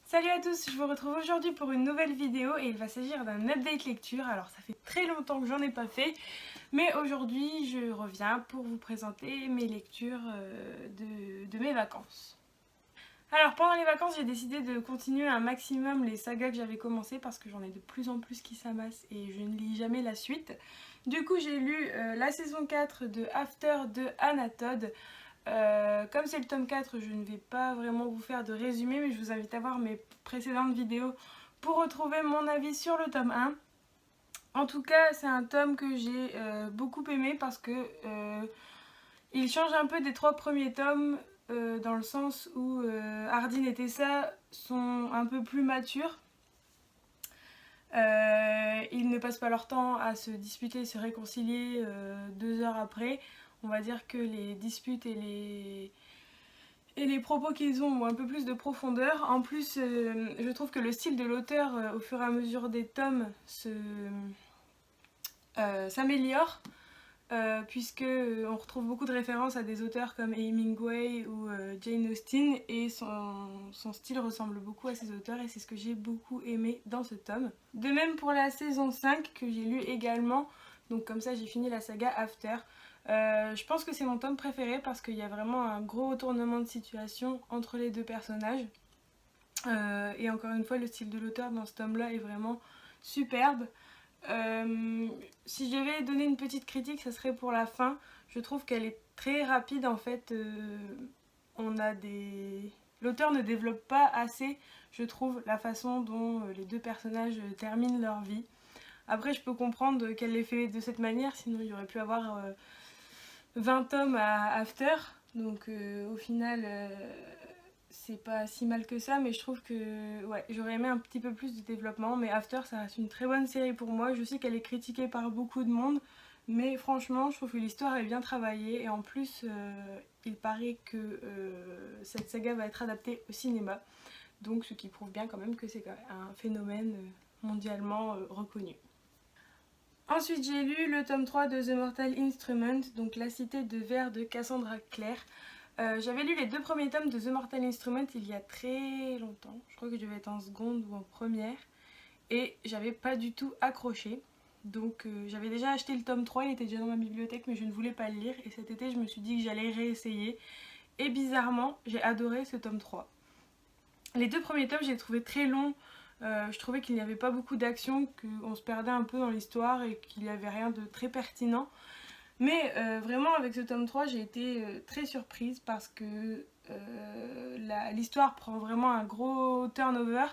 Salut à tous, je vous retrouve aujourd'hui pour une nouvelle vidéo et il va s'agir d'un update lecture. Alors ça fait très longtemps que j'en ai pas fait, mais aujourd'hui je reviens pour vous présenter mes lectures de mes vacances. Alors pendant les vacances j'ai décidé de continuer un maximum les sagas que j'avais commencé parce que j'en ai de plus en plus qui s'amassent et je ne lis jamais la suite. Du coup j'ai lu la saison 4 de After de Anna Todd. Comme c'est le tome 4, je ne vais pas vraiment vous faire de résumé, mais je vous invite à voir mes précédentes vidéos pour retrouver mon avis sur le tome 1. En tout cas, c'est un tome que j'ai beaucoup aimé parce que il change un peu des 3 premiers tomes dans le sens où Hardin et Tessa sont un peu plus matures. Ils ne passent pas leur temps à se disputer et se réconcilier 2 heures après. On va dire que les disputes et les propos qu'ils ont un peu plus de profondeur. En plus, je trouve que le style de l'auteur, au fur et à mesure des tomes, s'améliore. Puisque on retrouve beaucoup de références à des auteurs comme Hemingway ou Jane Austen et son style ressemble beaucoup à ces auteurs et c'est ce que j'ai beaucoup aimé dans ce tome. De même pour la saison 5 que j'ai lu également, donc comme ça j'ai fini la saga After. Je pense que c'est mon tome préféré parce qu'il y a vraiment un gros retournement de situation entre les deux personnages. Et encore une fois, le style de l'auteur dans ce tome-là est vraiment superbe. Si je devais donner une petite critique, ça serait pour la fin. Je trouve qu'elle est très rapide en fait. L'auteur ne développe pas assez, je trouve, la façon dont les deux personnages terminent leur vie. Après, je peux comprendre qu'elle l'ait fait de cette manière, sinon il y aurait pu avoir 20 tomes à After. Donc au final, c'est pas si mal que ça, mais je trouve que ouais, j'aurais aimé un petit peu plus de développement. Mais After, ça reste une très bonne série pour moi. Je sais qu'elle est critiquée par beaucoup de monde, mais franchement, je trouve que l'histoire est bien travaillée. Et en plus, il paraît que cette saga va être adaptée au cinéma. Donc ce qui prouve bien quand même que c'est un phénomène mondialement reconnu. Ensuite, j'ai lu le tome 3 de The Mortal Instrument, donc La Cité de Verre de Cassandra Clare. J'avais lu les 2 premiers tomes de The Mortal Instrument il y a très longtemps. Je crois que je devais être en seconde ou en première. Et j'avais pas du tout accroché. Donc j'avais déjà acheté le tome 3, il était déjà dans ma bibliothèque, mais je ne voulais pas le lire. Et cet été, je me suis dit que j'allais réessayer. Et bizarrement, j'ai adoré ce tome 3. Les 2 premiers tomes, j'ai trouvé très longs. Je trouvais qu'il n'y avait pas beaucoup d'action, qu'on se perdait un peu dans l'histoire et qu'il n'y avait rien de très pertinent. Mais vraiment avec ce tome 3 j'ai été très surprise parce que l'histoire prend vraiment un gros turnover.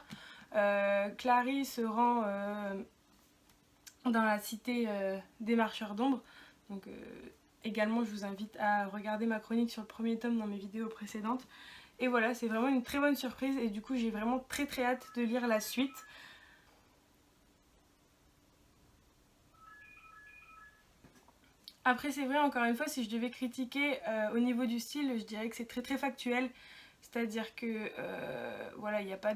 Clary se rend dans la cité des marcheurs d'ombre. Donc également je vous invite à regarder ma chronique sur le premier tome dans mes vidéos précédentes. Et voilà, c'est vraiment une très bonne surprise et du coup j'ai vraiment très hâte de lire la suite. Après c'est vrai, encore une fois, si je devais critiquer au niveau du style, je dirais que c'est très factuel. C'est-à-dire que voilà, il n'y a pas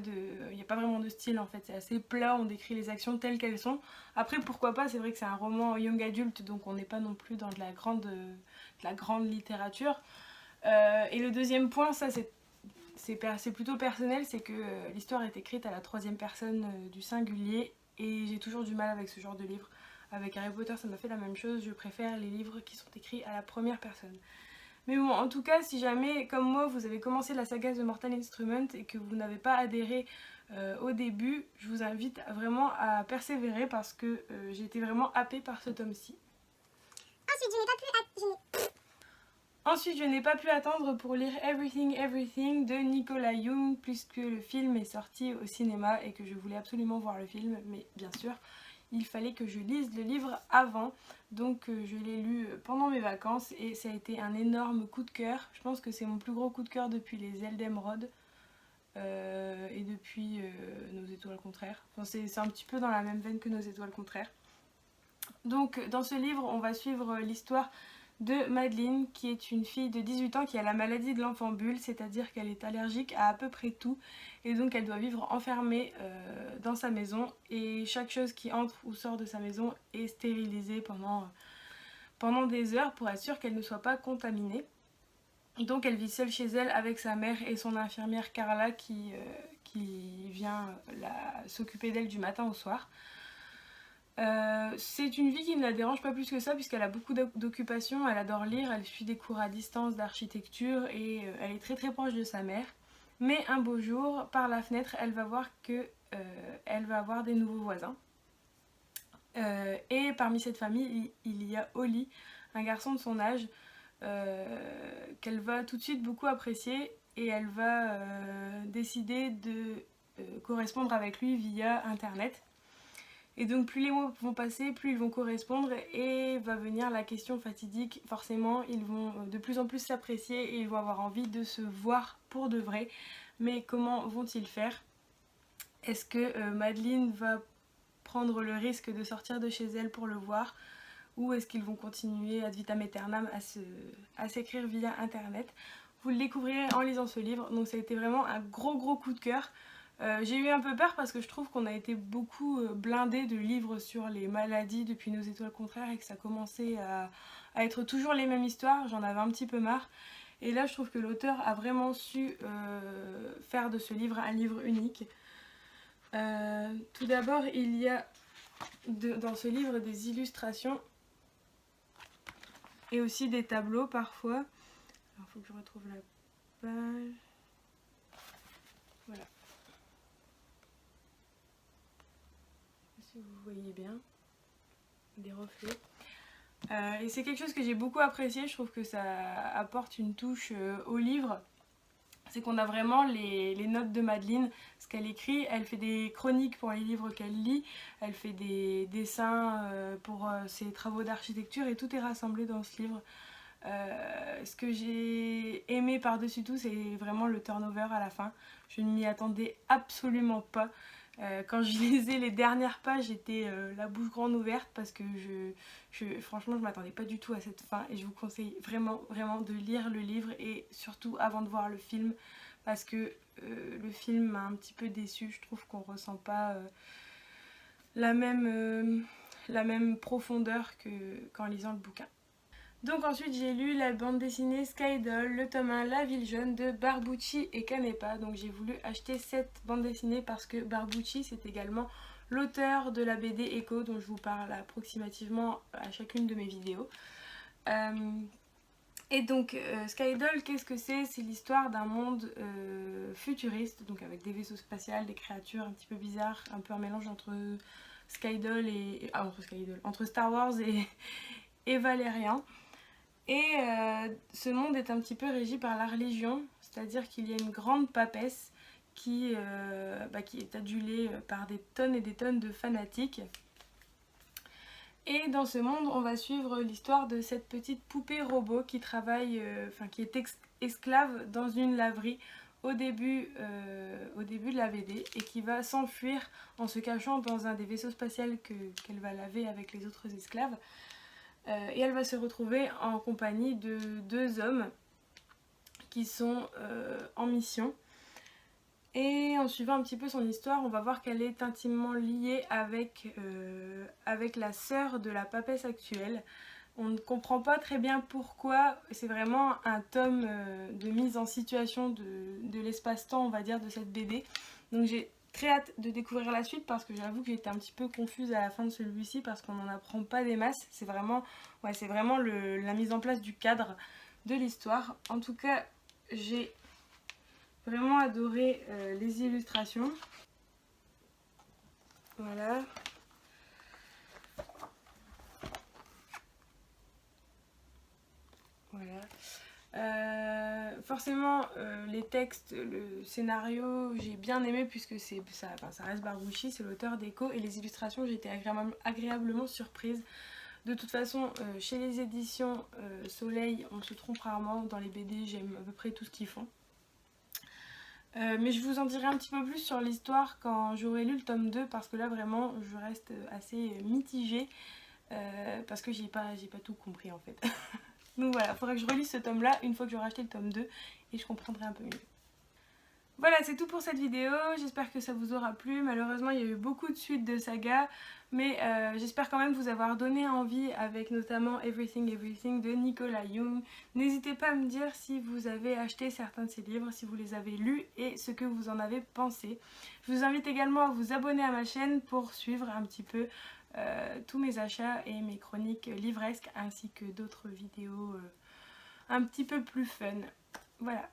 vraiment de style en fait, c'est assez plat, on décrit les actions telles qu'elles sont. Après pourquoi pas, c'est vrai que c'est un roman young adulte, donc on n'est pas non plus dans de la grande littérature. Et le deuxième point, ça c'est plutôt personnel, c'est que l'histoire est écrite à la 3e personne du singulier et j'ai toujours du mal avec ce genre de livre. Avec Harry Potter, ça m'a fait la même chose, je préfère les livres qui sont écrits à la première personne. Mais bon, en tout cas, si jamais, comme moi, vous avez commencé la saga The Mortal Instrument et que vous n'avez pas adhéré au début, je vous invite vraiment à persévérer parce que j'ai été vraiment happée par ce tome-ci. Ensuite, je n'ai pas pu attendre pour lire Everything Everything de Nicolas Young puisque le film est sorti au cinéma et que je voulais absolument voir le film, mais bien sûr, il fallait que je lise le livre avant, donc je l'ai lu pendant mes vacances et ça a été un énorme coup de cœur. Je pense que c'est mon plus gros coup de cœur depuis les ailes d'émeraude et depuis Nos étoiles contraires. Enfin, c'est un petit peu dans la même veine que Nos étoiles contraires. Donc dans ce livre, on va suivre l'histoire de Madeleine, qui est une fille de 18 ans qui a la maladie de l'enfant bulle, c'est-à-dire qu'elle est allergique à peu près tout et donc elle doit vivre enfermée dans sa maison et chaque chose qui entre ou sort de sa maison est stérilisée pendant des heures pour être sûre qu'elle ne soit pas contaminée. Donc elle vit seule chez elle avec sa mère et son infirmière Carla qui qui vient s'occuper d'elle du matin au soir. C'est une vie qui ne la dérange pas plus que ça puisqu'elle a beaucoup d'occupations, elle adore lire, elle suit des cours à distance d'architecture et elle est très très proche de sa mère. Mais un beau jour, par la fenêtre, elle va voir que elle va avoir des nouveaux voisins. Et parmi cette famille, il y a Oli, un garçon de son âge qu'elle va tout de suite beaucoup apprécier et elle va décider de correspondre avec lui via internet. Et donc plus les mois vont passer, plus ils vont correspondre et va venir la question fatidique. Forcément, ils vont de plus en plus s'apprécier et ils vont avoir envie de se voir pour de vrai. Mais comment vont-ils faire? Est-ce que Madeleine va prendre le risque de sortir de chez elle pour le voir? Ou est-ce qu'ils vont continuer ad vitam aeternam à s'écrire via internet? Vous le découvrirez en lisant ce livre. Donc ça a été vraiment un gros coup de cœur. J'ai eu un peu peur parce que je trouve qu'on a été beaucoup blindé de livres sur les maladies depuis Nos étoiles contraires et que ça commençait à être toujours les mêmes histoires, j'en avais un petit peu marre. Et là je trouve que l'auteur a vraiment su faire de ce livre un livre unique. Tout d'abord il y a dans ce livre des illustrations et aussi des tableaux parfois. Alors il faut que je retrouve la page. Voilà. Si vous voyez bien, des reflets. Et c'est quelque chose que j'ai beaucoup apprécié, je trouve que ça apporte une touche au livre. C'est qu'on a vraiment les notes de Madeleine, ce qu'elle écrit, elle fait des chroniques pour les livres qu'elle lit, elle fait des dessins pour ses travaux d'architecture et tout est rassemblé dans ce livre. Ce que j'ai aimé par-dessus tout, c'est vraiment le turnover à la fin. Je ne m'y attendais absolument pas. Quand je lisais les dernières pages, j'étais la bouche grande ouverte parce que franchement je ne m'attendais pas du tout à cette fin et je vous conseille vraiment de lire le livre et surtout avant de voir le film parce que le film m'a un petit peu déçue. Je trouve qu'on ne ressent pas la même profondeur qu'en lisant le bouquin. Donc ensuite j'ai lu la bande dessinée Skydoll, le tome 1 La Ville Jaune de Barbucci et Canepa. Donc j'ai voulu acheter cette bande dessinée parce que Barbucci c'est également l'auteur de la BD Echo dont je vous parle approximativement à chacune de mes vidéos. Et donc Skydoll, qu'est-ce que c'est? C'est l'histoire d'un monde futuriste, donc avec des vaisseaux spatials, des créatures un petit peu bizarres, un peu un mélange entre Skydoll et... entre Star Wars et Valérian. Et ce monde est un petit peu régi par la religion, c'est-à-dire qu'il y a une grande papesse qui est adulée par des tonnes et des tonnes de fanatiques. Et dans ce monde, on va suivre l'histoire de cette petite poupée robot qui travaille, qui est esclave dans une laverie au début de la BD et qui va s'enfuir en se cachant dans un des vaisseaux spatials qu'elle va laver avec les autres esclaves. Et elle va se retrouver en compagnie de deux hommes qui sont en mission. Et en suivant un petit peu son histoire, on va voir qu'elle est intimement liée avec la sœur de la papesse actuelle. On ne comprend pas très bien pourquoi, c'est vraiment un tome de mise en situation de l'espace-temps, on va dire, de cette BD. Donc j'ai très hâte de découvrir la suite parce que j'avoue que j'étais un petit peu confuse à la fin de celui-ci parce qu'on n'en apprend pas des masses. C'est vraiment la mise en place du cadre de l'histoire. En tout cas, j'ai vraiment adoré les illustrations. Voilà. Voilà. Forcément les textes, le scénario j'ai bien aimé puisque ça reste Barbucci, c'est l'auteur d'Echo, et les illustrations j'ai été agréablement surprise. De toute façon chez les éditions Soleil on se trompe rarement, dans les BD j'aime à peu près tout ce qu'ils font. Mais je vous en dirai un petit peu plus sur l'histoire quand j'aurai lu le tome 2 parce que là vraiment je reste assez mitigée parce que j'ai pas tout compris en fait. Donc voilà, il faudrait que je relise ce tome là une fois que j'aurai acheté le tome 2 et je comprendrai un peu mieux. Voilà, c'est tout pour cette vidéo, j'espère que ça vous aura plu. Malheureusement il y a eu beaucoup de suites de sagas, mais j'espère quand même vous avoir donné envie avec notamment Everything Everything de Nicolas Young. N'hésitez pas à me dire si vous avez acheté certains de ses livres, si vous les avez lus et ce que vous en avez pensé. Je vous invite également à vous abonner à ma chaîne pour suivre un petit peu tous mes achats et mes chroniques livresques ainsi que d'autres vidéos un petit peu plus fun. Voilà.